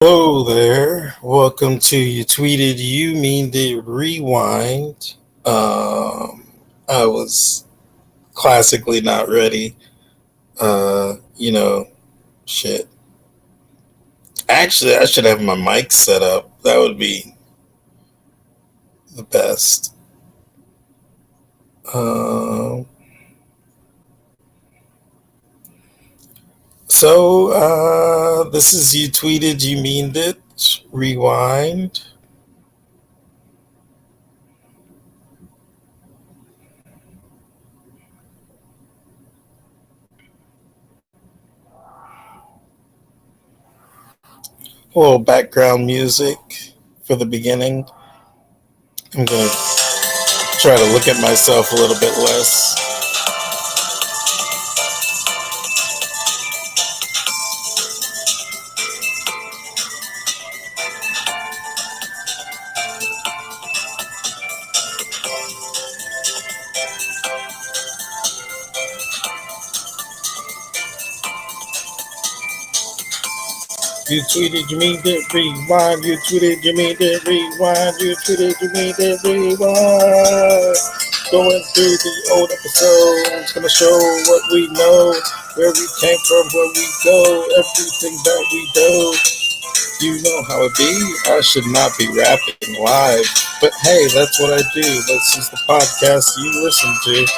Hello there. Welcome to You Tweeted You Mean the Rewind. I was classically not ready. Shit. Actually, I should have my mic set up. That would be the best. Um, this is You Tweeted You Mean It Rewind. A little background music for the beginning. I'm going to try to look at myself a little bit less. You tweeted, you mean that rewind. You tweeted, you mean that rewind. You tweeted, you mean that rewind. Going through the old episodes, gonna show what we know, where we came from, where we go, everything that we do. You know how it be. I should not be rapping live, but hey, that's what I do. This is the podcast you listen to.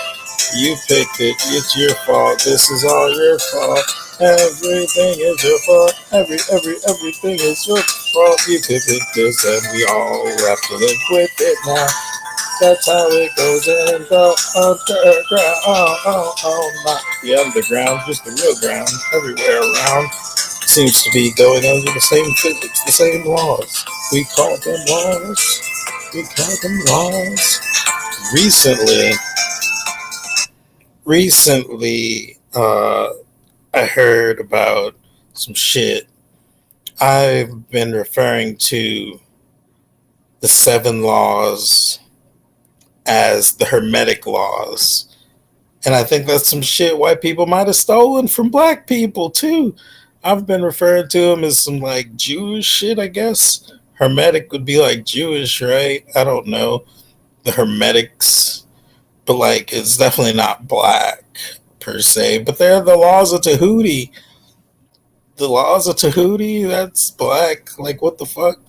You picked it. It's your fault. This is all your fault. Everything is your fault. Everything is your fault. You picked this, and we all have to live with it now. That's how it goes in the underground. Not the underground, just the real ground. Everywhere around seems to be going under the same physics, the same laws. We call them laws. We call them laws. Recently, recently, I heard about some shit. I've been referring to the seven laws as the Hermetic laws. And I think that's some shit white people might have stolen from black people too. I've been referring to them as some like Jewish shit, I guess. Hermetic would be like Jewish, right? I don't know. The Hermetics. But like, it's definitely not black per se. But they're the laws of Tahuti. The laws of Tahuti, that's black. Like, what the fuck?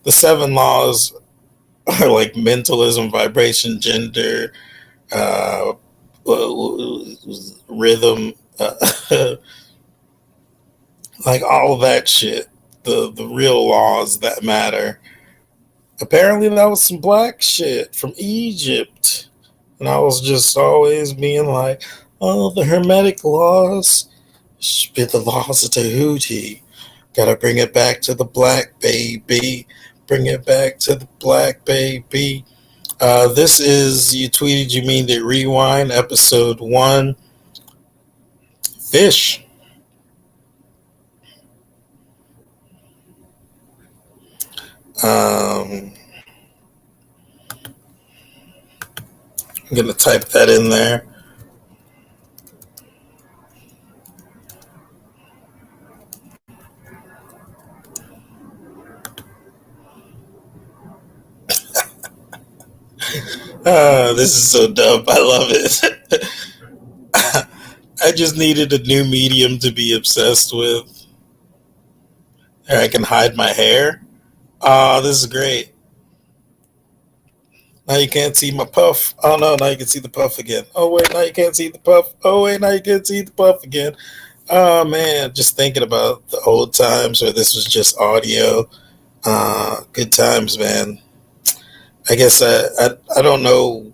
The seven laws are like mentalism, vibration, gender, uh, rhythm, like all of that shit. The real laws that matter. Apparently, that was some black shit from Egypt. And I was just always being like, oh, the Hermetic laws should be the laws of Tahuti. Gotta bring it back to the black baby. Bring it back to the black baby. This is You Tweeted You Mean That Rewind, episode 1. Fish. Um, I'm gonna type that in there. This is so dumb. I love it. I just needed a new medium to be obsessed with. Here I can hide my hair. This is great. Now you can't see my puff. Oh no, now you can see the puff again. Oh wait, now you can't see the puff. Oh wait, now you can see the puff again. Oh man, just thinking about the old times where this was just audio. Good times, man. I guess I don't know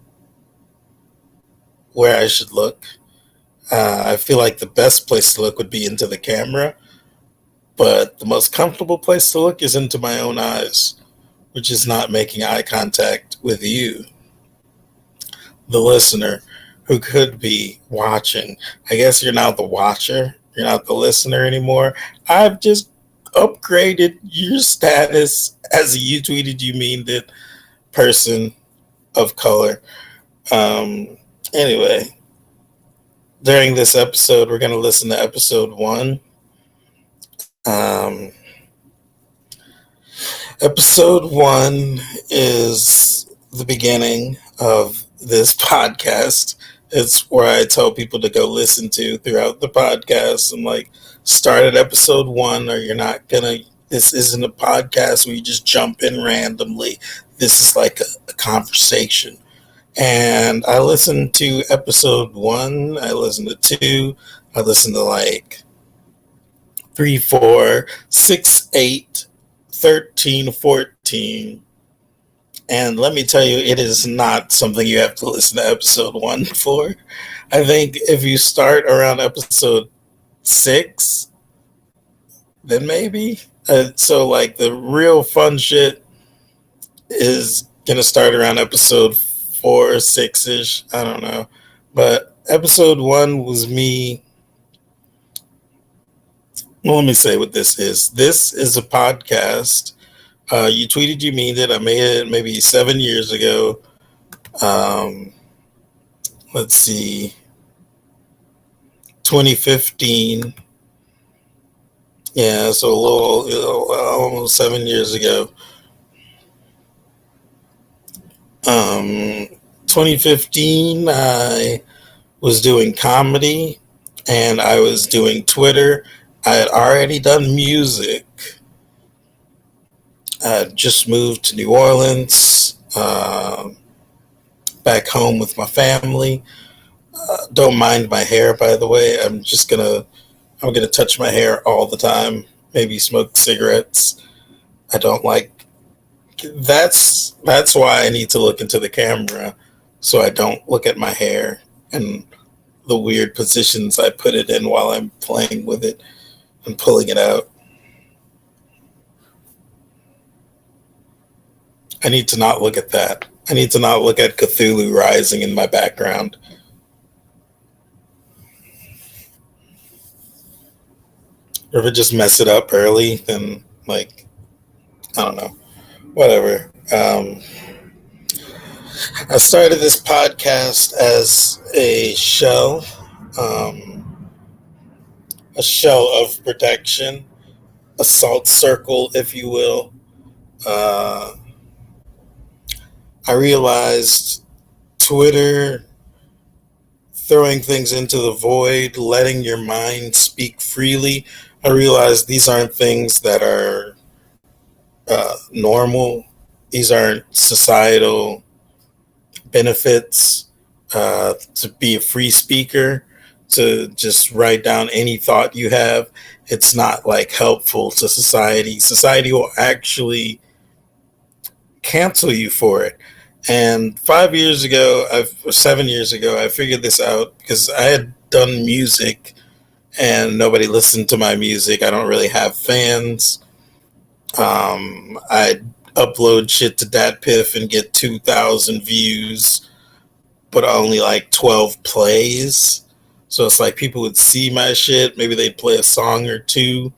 where I should look. I feel like the best place to look would be into the camera, but the most comfortable place to look is into my own eyes, which is not making eye contact with you, the listener, who could be watching. I guess you're now the watcher, you're not the listener anymore. I've just upgraded your status as a You Tweeted You Mean That person of color. Um, anyway, during this episode, we're going to listen to episode 1. Um, Episode 1 is the beginning of this podcast. It's where I tell people to go listen to throughout the podcast. And like, start at episode 1, or you're not gonna. This isn't a podcast where you just jump in randomly. This is like a conversation. And I listened to episode 1, I listened to 2, I listened to like 3, 4, 6, 8, 13, 14. And let me tell you, it is not something you have to listen to episode 1 for. I think if you start around episode 6, then maybe. So, like, the real fun shit is going to start around episode 4 or 6 ish. I don't know. But episode 1 was me. Well, let me say what this is. This is a podcast. You tweeted you mean it. I made it maybe 7 years ago. Let's see. 2015. Yeah, so a little, almost 7 years ago. 2015, I was doing comedy and I was doing Twitter. I had already done music. I had just moved to New Orleans, back home with my family. Don't mind my hair, by the way. I'm gonna touch my hair all the time. Maybe smoke cigarettes. I don't like. That's why I need to look into the camera, so I don't look at my hair and the weird positions I put it in while I'm playing with it and pulling it out. I need to not look at that. I need to not look at Cthulhu rising in my background. Or if it just mess it up early, then like, I don't know. Whatever. I started this podcast as a shell of protection, a salt circle, if you will. Uh, I realized Twitter, throwing things into the void, letting your mind speak freely. I realized these aren't things that are normal. These aren't societal benefits to be a free speaker, to just write down any thought you have. It's not like helpful to society. Society will actually cancel you for it. And 5 years ago, or 7 years ago, I figured this out because I had done music and nobody listened to my music. I don't really have fans. I'd upload shit to DatPiff and get 2,000 views, but only like 12 plays. So it's like people would see my shit. Maybe they'd play a song or two.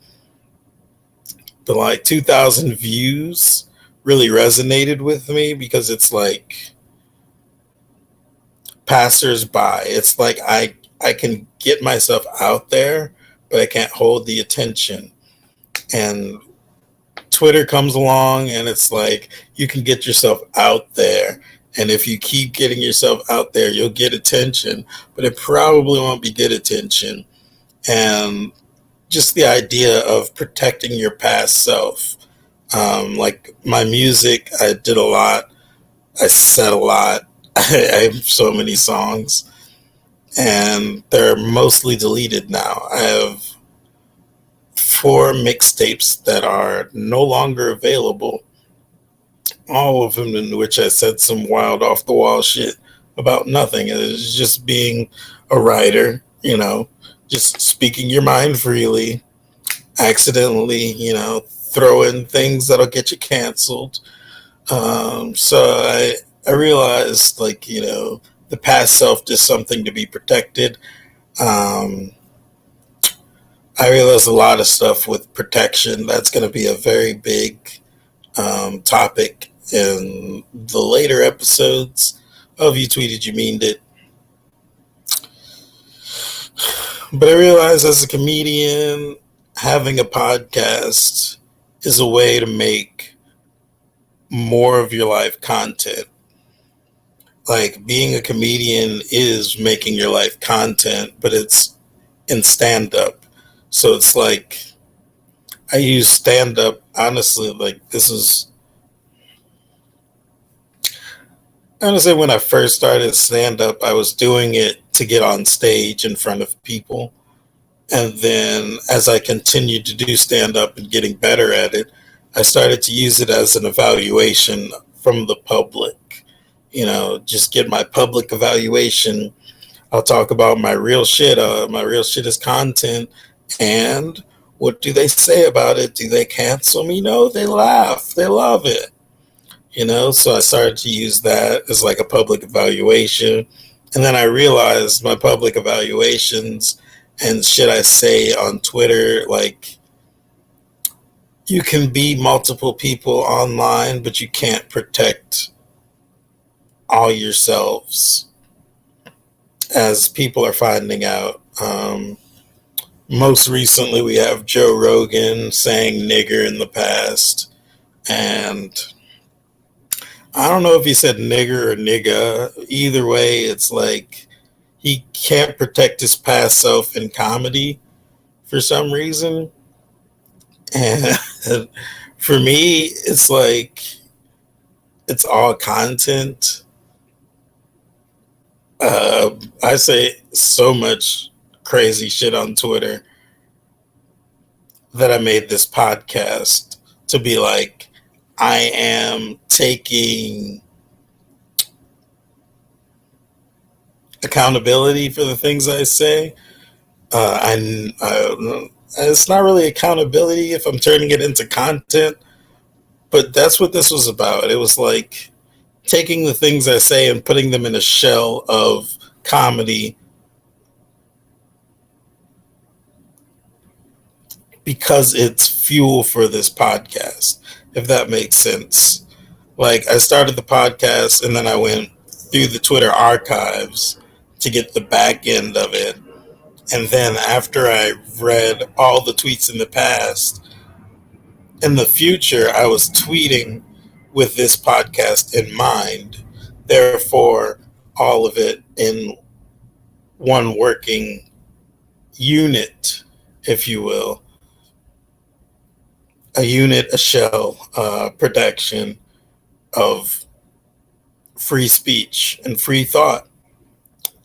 But like 2,000 views really resonated with me because it's like passersby. It's like I can get myself out there, but I can't hold the attention. And Twitter comes along and it's like you can get yourself out there. And if you keep getting yourself out there, you'll get attention, but it probably won't be good attention. And just the idea of protecting your past self. Like my music, I did a lot. I said a lot. I have so many songs, and they're mostly deleted now. I have 4 mixtapes that are no longer available. All of them in which I said some wild off the wall shit about nothing. It's just being a writer, just speaking your mind freely, accidentally, throwing things that'll get you canceled. So I realized, like, the past self is something to be protected. I realized a lot of stuff with protection. That's going to be a very big topic in the later episodes of You Tweeted You Meaned It. But I realized as a comedian, having a podcast is a way to make more of your life content. Like being a comedian is making your life content, but it's in stand up. So it's like I use stand up honestly, like this is honestly when I first started stand up, I was doing it to get on stage in front of people. And then as I continued to do stand up and getting better at it, I started to use it as an evaluation from the public. Just get my public evaluation. I'll talk about my real shit. My real shit is content. And what do they say about it? Do they cancel me? No, they laugh. They love it. So I started to use that as like a public evaluation. And then I realized my public evaluations and shit I say on Twitter, like you can be multiple people online, but you can't protect all yourselves, as people are finding out. Most recently, we have Joe Rogan saying nigger in the past. And I don't know if he said nigger or nigga. Either way, it's like he can't protect his past self in comedy for some reason. And for me, it's like it's all content. I say so much crazy shit on Twitter that I made this podcast to be like, I am taking accountability for the things I say. It's not really accountability if I'm turning it into content, but that's what this was about. It was like taking the things I say and putting them in a shell of comedy because it's fuel for this podcast, if that makes sense. Like I started the podcast and then I went through the Twitter archives to get the back end of it. And then after I read all the tweets in the past, in the future, I was tweeting with this podcast in mind. Therefore, all of it in one working unit, if you will. A unit, a shell, protection of free speech and free thought.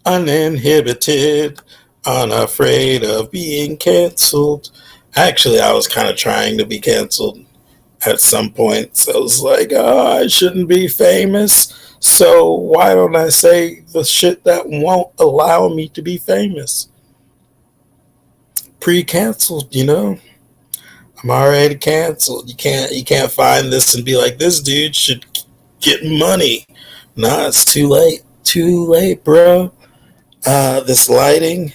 Uninhibited, unafraid of being canceled. Actually, I was kind of trying to be canceled at some point. So I was like, oh, I shouldn't be famous. So why don't I say the shit that won't allow me to be famous? Pre-canceled, I'm already canceled. You can't find this and be like, this dude should get money. Nah, it's too late. Too late, bro. This lighting.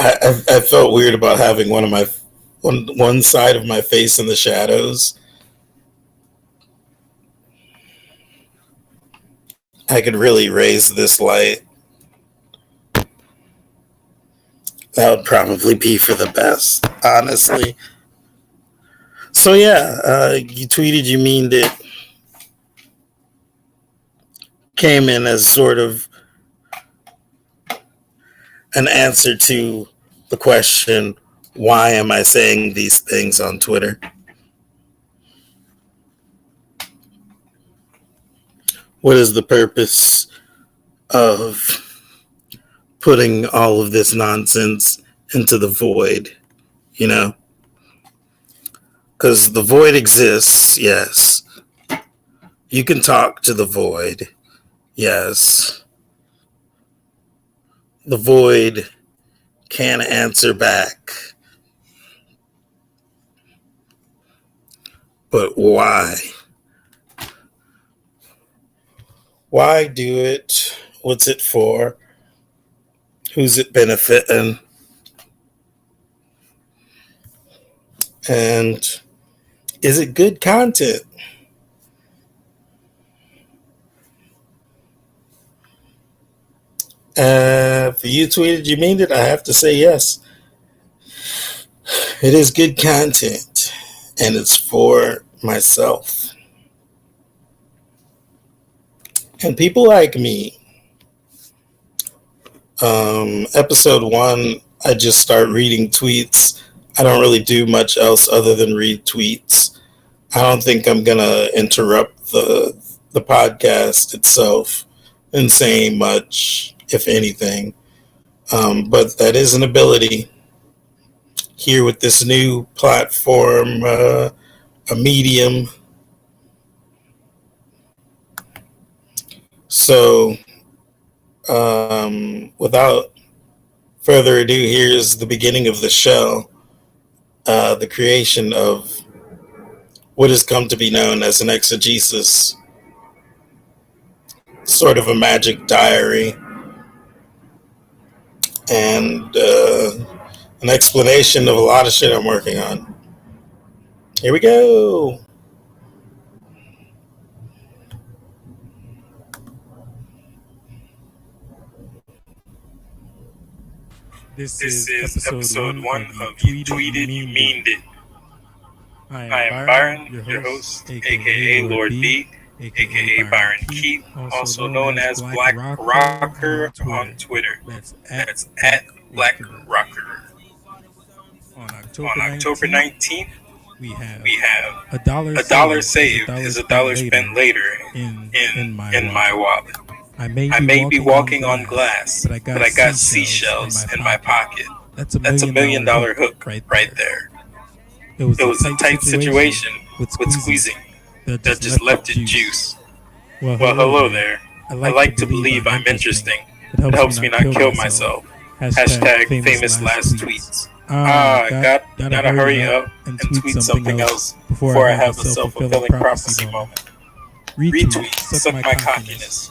I felt weird about having one side of my face in the shadows. I could really raise this light. That would probably be for the best, honestly. So yeah, you tweeted, you meaned it. Came in as sort of an answer to the question, why am I saying these things on Twitter? What is the purpose of putting all of this nonsense into the void, you know? Because the void exists, yes. You can talk to the void, yes. The void can answer back. But why? Why do it? What's it for? Who's it benefiting? And is it good content? For You Tweeted You Mean It, I have to say yes. It is good content, and it's for myself. And people like me. Episode 1, I just start reading tweets. I don't really do much else other than read tweets. I don't think I'm going to interrupt the podcast itself in saying much, if anything. But that is an ability here with this new platform, a medium. So, without further ado, here's the beginning of the show, the creation of what has come to be known as an exegesis, sort of a magic diary, and an explanation of a lot of shit I'm working on. Here we go. This is episode 1 of You Tweeted You Meaned It. I am Byron, your host, aka Lord B, aka Byron Keith, also known as Black Rocker on Twitter. That's at Black Rocker. On October 19th, we have a dollar saved is a dollar spent later in my wallet. I may be walking on glass, but I got seashells in my pocket. That's $1 million hook right there. It was a tight situation with squeezing that just left it juice. Well, hello there. I like to believe I'm interesting. It helps me not kill myself. Hashtag famous last tweets. Gotta hurry up and tweet something else before I have a self-fulfilling prophecy moment. Retweet, suck my cockiness.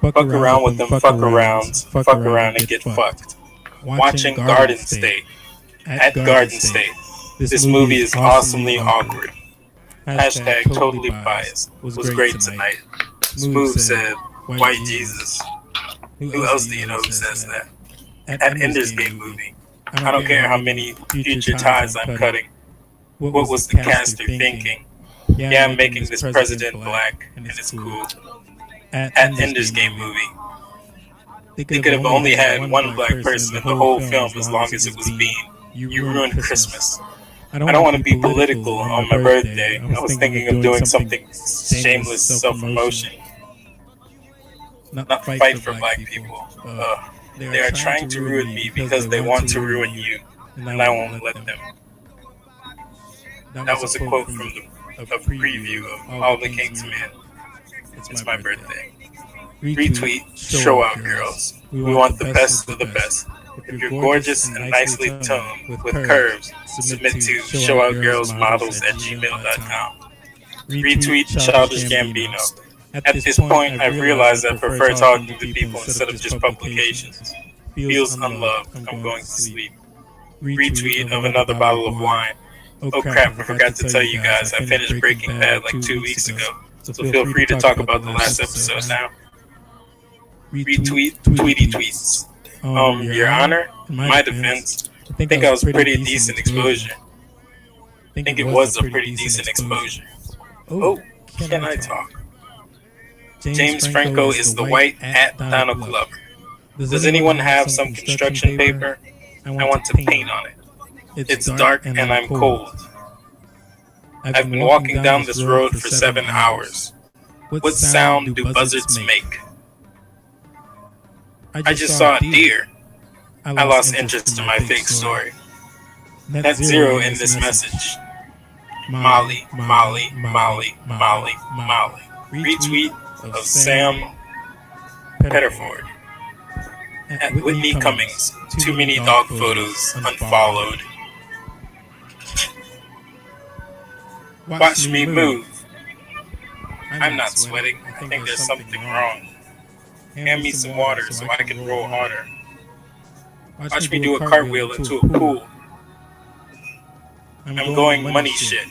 Fuck around with them fuck around and get fucked. Watching Garden State. At Garden State. This movie is awesomely awkward. Hashtag totally biased. Was great tonight. Smooth said, White Jesus. Who else do you know who says that? At Ender's Game movie. I don't care how many future ties I'm cutting. What was the caster thinking? Yeah, I'm making this president black, and it's cool. At Ender's Game movie. They could have only had one black person in the whole film as long as it was Bean. You ruined Christmas. I don't want to be political on my birthday. I was thinking of doing something shameless self-promotion. Not fight for black people. They are trying to ruin me because they want to ruin you, and I won't let them. That was a quote from a preview of All the King's Men. It's my birthday. Retweet, show out girls. We want the best of the best. If you're gorgeous and nicely toned with curves, submit to showoutgirlsmodels@gmail.com. Retweet Childish Gambino. At this point, I've realized I prefer talking to people instead of just publications. Feels unloved. I'm going to sleep. Retweet of another bottle of wine. Oh crap, I forgot to tell you guys, I finished Breaking Bad like 2 weeks ago. So feel free to talk about the last episode now. Retweet Tweety Tweets. Your Honor, in my defense, I think I was pretty decent exposure. I think it was a pretty decent exposure. Oh, can I talk? James Franco is the white at Donald Glover. Does anyone have some construction paper? I want to paint on it. It's dark and I'm cold. I've been walking down this road for 7 hours. What sound do buzzards make? I just saw a deer. I lost interest in my fake story. Net zero in this message. Molly, Molly, Molly, Molly, Molly. Retweet of Sam Petterford. At Whitney Cummings. Too many dog photos unfollowed. Watch me move. I'm not sweating. I think there's something wrong. Hand me some water so I can roll harder. Watch me do a cartwheel into a pool. I'm going money shit.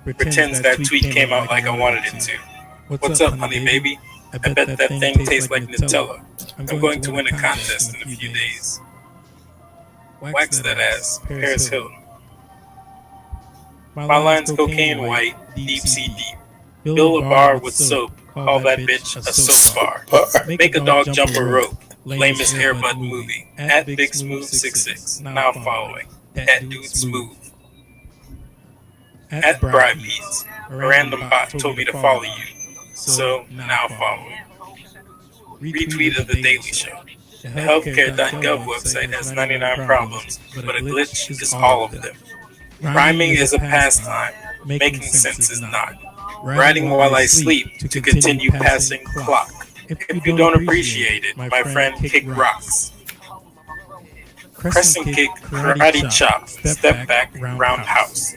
Pretends that tweet came out like I wanted it to. What's up, honey baby? I bet that thing tastes like Nutella. I'm going to win a contest in a few days. Wax that ass, Paris Hilton. My line's cocaine white, deep sea deep. Fill a bar with soap, call that bitch a soap bar. Make a dog jump a rope, lamest airbud movie. At Big Smooth 66, now following. That dude smooth. At Bribe Beats, a random bot told me to follow you, so now following. Retweet of The Daily Show. The healthcare.gov website has 99 problems, but a glitch is all of them. Rhyming is a pastime, making sense is not. Writing while I sleep to continue passing clock. If you don't appreciate it, my friend, kick rocks. Crescent kick, karate chop, step back, roundhouse.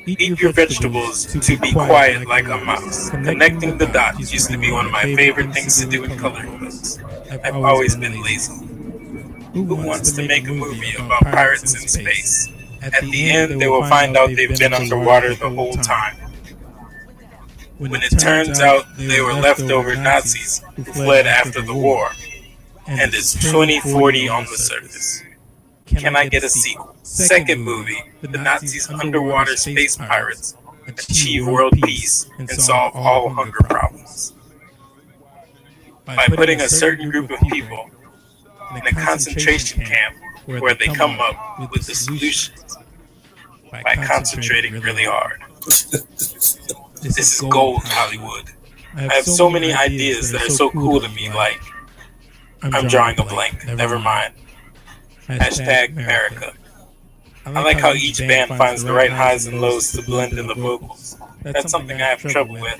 Eat your vegetables to be quiet like a mouse. Connecting the dots used to be one of my favorite things to do in coloring books. I've always been lazy. Who wants to make a movie about pirates in space? At the end, they will find out they've been underwater the whole time. When it turns out they were leftover Nazis who fled after the war. And it's 2040 on the surface. Can I get a sequel? Second movie, the Nazis' underwater space pirates achieve world peace and solve all hunger problems. By putting a certain group of people in a concentration camp where they come up with the solutions by concentrating really hard. This is gold, Hollywood. I have so many ideas that are so cool to me, like, I'm drawing a blank, never mind. Hashtag America. I like how each band finds the right highs and lows to blend in the vocals. That's something I have trouble with.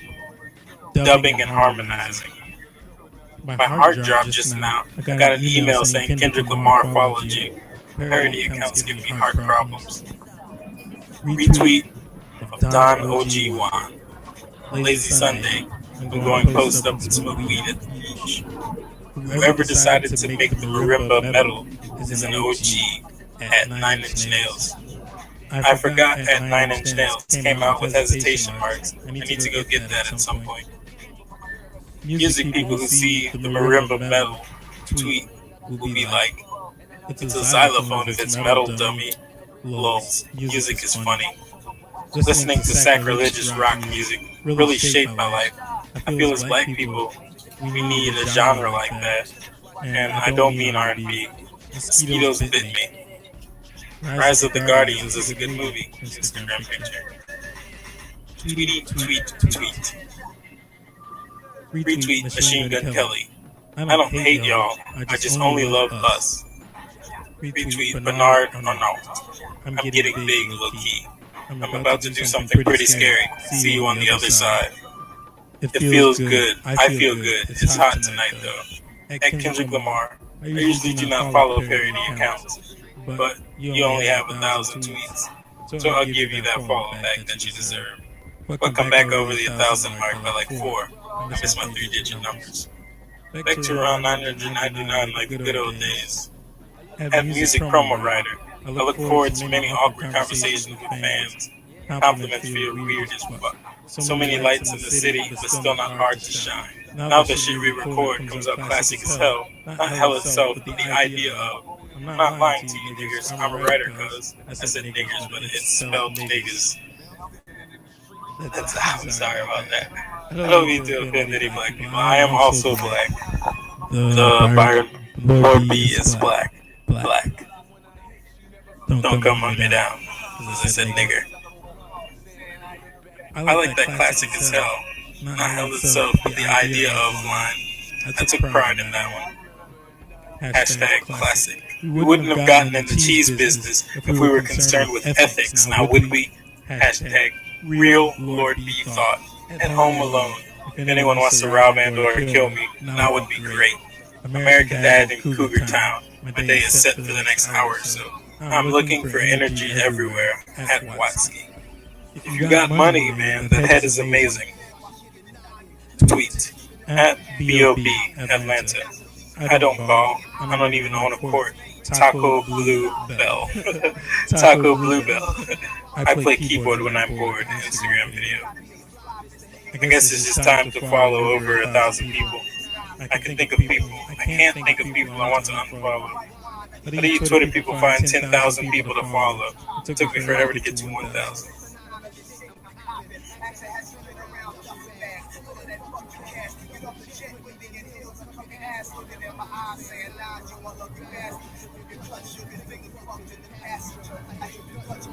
Dubbing and harmonizing. My heart dropped just now. I got an email saying Kendrick Lamar followed you. Parody accounts give me heart problems. Retweet of Don OG Juan. Lazy Sunday. I'm going post up and smoke weed at the beach. Whoever decided to make the marimba metal is an OG at 9 Inch Nails. I forgot at 9 Inch Nails came out with hesitation marks. I need to go get that at some point. Music people who see the marimba metal tweet will be like, it's a xylophone if it's metal, dummy. Lols. Music is funny. Listening to sacrilegious rock music really shaped my life. I feel as black people, we need a genre like that. And I don't mean R&B. Mosquitoes bit me. Rise of the Guardians is a good movie. Instagram picture. Tweety, tweet. Retweet Machine Gun Kelly. I don't hate y'all. I just only love us. Retweet Bernard Arnault. I'm getting big, low-key. I'm about to do something pretty scary. See you on the other side. It feels good. I feel good. It's hot tonight, though. At Kendrick Lamar. I usually do not follow parody accounts, but you only have 1,000 tweets, so I'll give you that follow back that you deserve. But come back over the 1,000 mark by like 4. I miss my 3-digit numbers. Back to around 999 like the good old days. Have music promo writer. I look forward to many awkward conversations with fans. Compliments feel weird as fuck. So many lights in the city, but still not hard to shine. Now the shit we record comes up classic as hell. Not hell itself, but the idea of, I'm not lying to you niggers, I'm a writer cuz I said niggers, but it's spelled niggas. I'm sorry about that. I don't mean to offend any black people. I am also black. The Byron Lord B is black. Don't come on me down, as I said nigger. I like that classic as hell. Not hell itself, but the idea of line. I took pride in that one. Hashtag classic. We wouldn't have gotten in the cheese business if we were concerned with ethics, now would we? Hashtag real Lord B thought. At home alone. If anyone wants to rob and or kill me, now would be great. American Dad in Cougar Town. My day is set for the next hour or so. I'm looking for energy everywhere at Watsky. If you got money, man, that head is amazing. Tweet at BOB Atlanta. I don't ball. I don't even own a port. Taco Blue Bell. Taco Blue Bell. I play keyboard when I'm bored. Instagram video. I guess it's just time to follow over 1,000 people. I can think of people. I can't think of people I want to unfollow. How do you Twitter people find 10,000 people to follow? It took me forever to get to 1,000.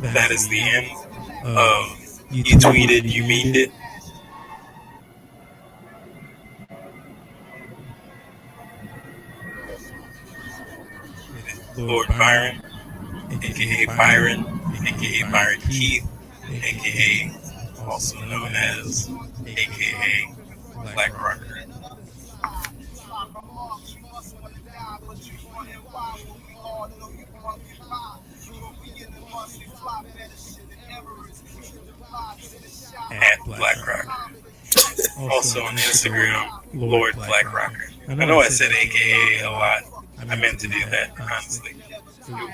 That is the end of You Tweeted, You Meaned It. Lord Byron, aka Byron, aka Byron Keith, aka also known as aka Black Rocker. At Black Rocker. Also on Instagram, Lord Black Rocker. I know I said aka a lot. I meant to do that, honestly.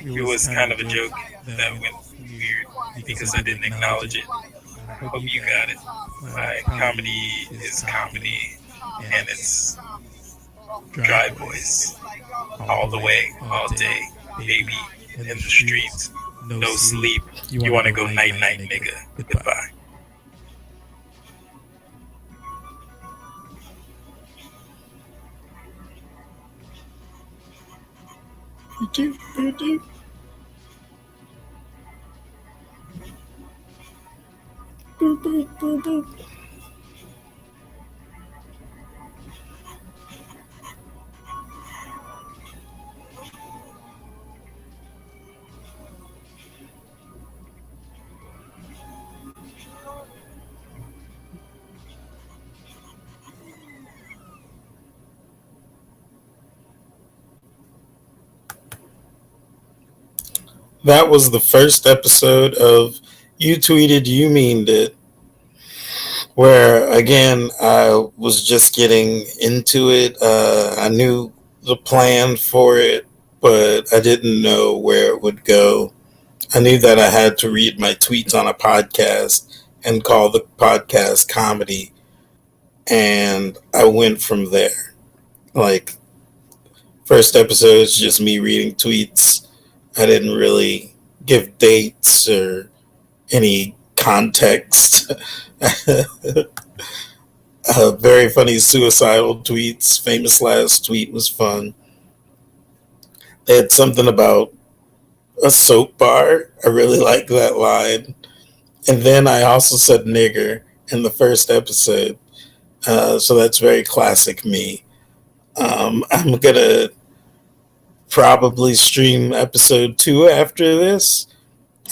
It was kind of a joke that went weird because I didn't acknowledge it. Hope you got it. My comedy is comedy, and it's dry voice all the way, all day, baby, in the streets, no sleep. You want to go night night, nigga. Goodbye. That was the first episode of You Tweeted, You Meaned It, where again I was just getting into it. I knew the plan for it, but I didn't know where it would go. I knew that I had to read my tweets on a podcast and call the podcast comedy, and I went from there. Like, first episode is just me reading tweets. I didn't really give dates or any context. Very funny suicidal tweets. Famous last tweet was fun. They had something about a soap bar. I really liked that line. And then I also said nigger in the first episode. So that's very classic me. I'm going to probably stream episode 2 after this.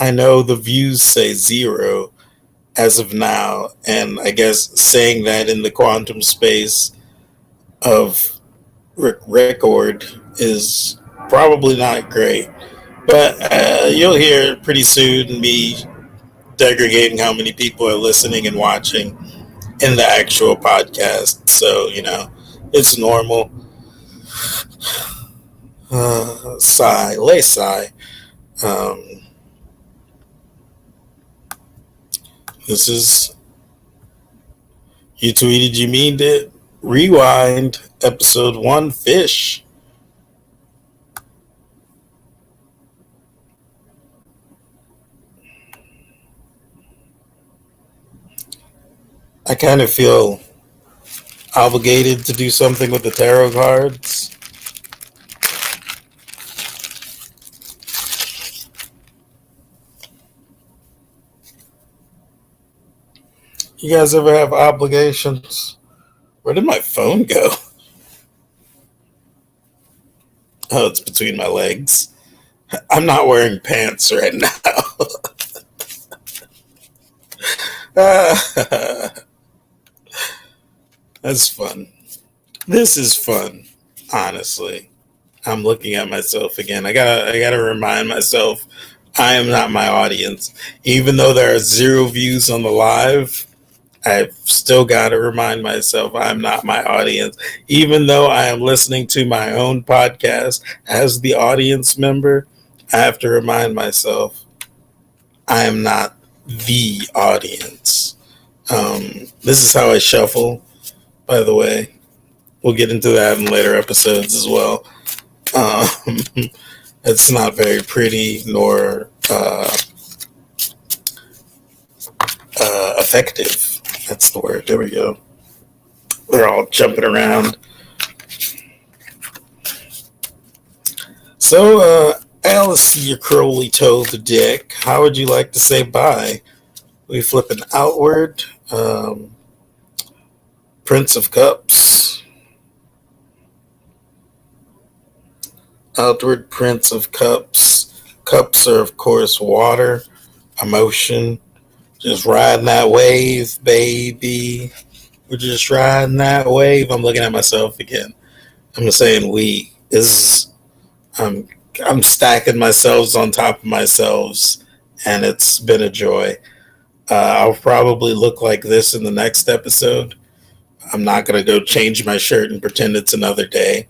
I know the views say 0 as of now, and I guess saying that in the quantum space of record is probably not great. But you'll hear pretty soon me degrading how many people are listening and watching in the actual podcast. So, it's normal. Sigh, lay sigh. This is You Tweeted, You Meaned It. Rewind, episode 1, Fish. I kind of feel obligated to do something with the tarot cards. You guys ever have obligations? Where did my phone go? Oh, it's between my legs. I'm not wearing pants right now. That's fun. This is fun, honestly. I'm looking at myself again. I gotta remind myself I am not my audience. Even though there are 0 views on the live, I've still got to remind myself I'm not my audience. Even though I am listening to my own podcast as the audience member, I have to remind myself I am not the audience. This is how I shuffle, by the way. We'll get into that in later episodes as well. Um, it's not very pretty nor effective. That's the word. There we go. They're all jumping around. So, Alice, your curly-toed dick, how would you like to say bye? We flipping outward. Prince of Cups. Outward Prince of Cups. Cups are, of course, water, emotion. Just riding that wave, baby. We're just riding that wave. I'm looking at myself again. I'm saying we. I'm stacking myself on top of myself, and it's been a joy. I'll probably look like this in the next episode. I'm not going to go change my shirt and pretend it's another day.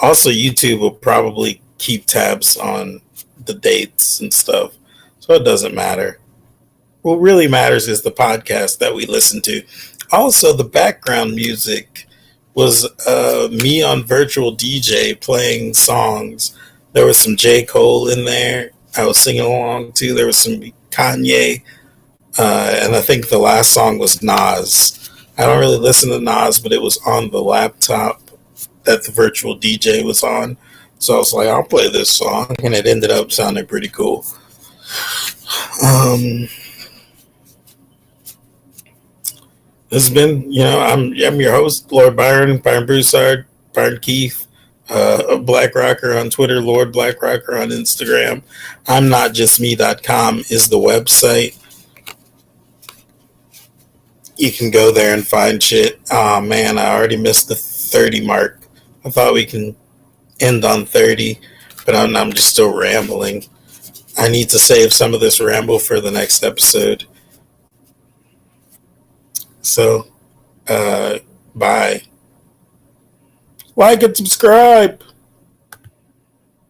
Also, YouTube will probably keep tabs on the dates and stuff, so it doesn't matter. What really matters is the podcast that we listen to. Also, the background music was me on virtual DJ playing songs. There was some J. Cole in there. I was singing along to. There was some Kanye. And I think the last song was Nas. I don't really listen to Nas, but it was on the laptop that the virtual DJ was on. So I was like, I'll play this song. And it ended up sounding pretty cool. This has been, I'm your host, Lord Byron Broussard, Byron Keith, Black Rocker on Twitter, Lord Black Rocker on Instagram. I'm not just me.com is the website. You can go there and find shit. Oh man, I already missed the 30 mark. I thought we can end on 30, but I'm just still rambling. I need to save some of this ramble for the next episode. So, bye. Like and subscribe.